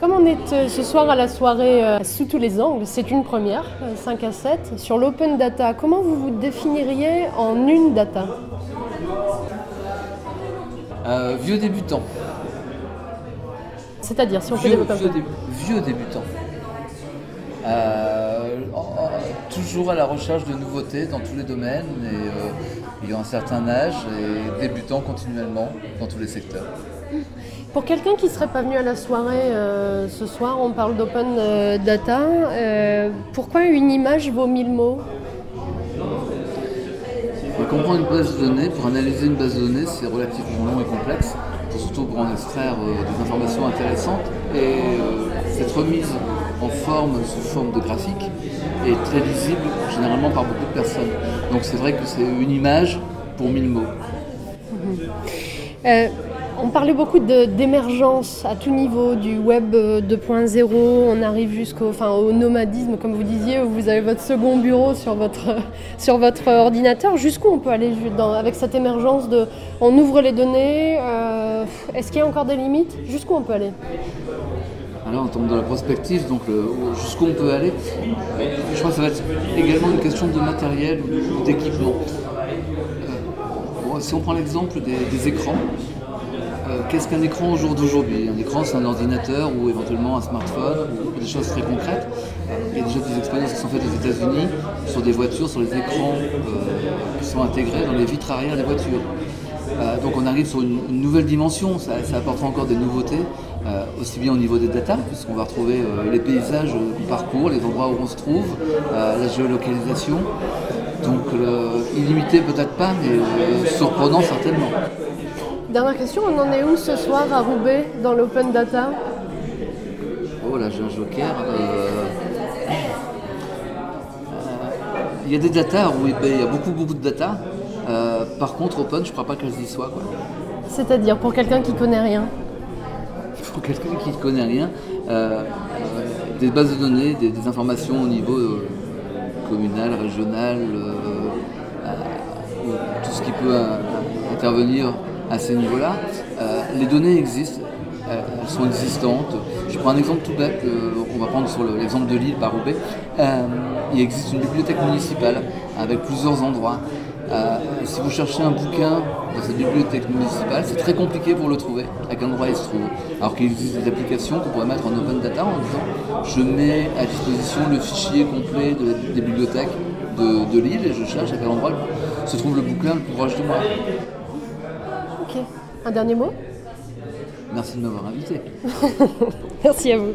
Comme on est ce soir à la soirée sous tous les angles, c'est une première, 5 à 7, sur l'open data. Comment vous vous définiriez en une data? Vieux débutant. C'est-à-dire, si on peut développer un peu. Vieux débutant. Toujours à la recherche de nouveautés dans tous les domaines et ayant un certain âge et débutant continuellement dans tous les secteurs. Pour quelqu'un qui ne serait pas venu à la soirée ce soir, on parle d'open data. Pourquoi une image vaut 1000 mots? Comprendre une base de données, pour analyser une base de données, c'est relativement long et complexe, surtout pour en extraire des informations intéressantes. Et cette remise en forme, sous forme de graphique, est très lisible généralement par beaucoup de personnes. Donc c'est vrai que c'est une image pour 1000 mots. On parlait beaucoup d'émergence à tout niveau, du web 2.0, on arrive au nomadisme, comme vous disiez, où vous avez votre second bureau sur votre ordinateur. Jusqu'où on peut aller avec cette émergence on ouvre les données, est-ce qu'il y a encore des limites? Jusqu'où on peut aller? Alors, on tombe dans la prospective, donc jusqu'où on peut aller, je crois que ça va être également une question de matériel ou d'équipement. Si on prend l'exemple des écrans, qu'est-ce qu'un écran au jour d'aujourd'hui? Un écran, c'est un ordinateur ou éventuellement un smartphone ou des choses très concrètes. Il y a déjà des expériences qui sont faites aux États-Unis sur des voitures, sur les écrans qui sont intégrés dans les vitres arrière des voitures. Donc on arrive sur une nouvelle dimension, ça apportera encore des nouveautés, aussi bien au niveau des datas, puisqu'on va retrouver les paysages qu'on parcourt, les endroits où on se trouve, la géolocalisation. Donc illimité peut-être pas, mais surprenant certainement. Dernière question, on en est où ce soir à Roubaix dans l'open data? Oh là, j'ai un joker. Il y a des datas à Roubaix, il y a beaucoup de datas. Par contre, open, je ne crois pas qu'elles y soient. C'est-à-dire, pour quelqu'un qui ne connaît rien? Pour quelqu'un qui ne connaît rien, des bases de données, des informations au niveau communal, régional, tout ce qui peut intervenir à ces niveaux-là. Les données existent, elles sont existantes. Je prends un exemple tout bête, on va prendre sur l'exemple de Lille par Roubaix. Il existe une bibliothèque municipale avec plusieurs endroits. Si vous cherchez un bouquin dans cette bibliothèque municipale, c'est très compliqué pour le trouver, à quel endroit il se trouve. Alors qu'il existe des applications qu'on pourrait mettre en open data en disant je mets à disposition le fichier complet des bibliothèques de Lille et je cherche à quel endroit se trouve le bouquin le plus proche de moi. Ok. Un dernier mot? Merci de m'avoir invité. Merci à vous.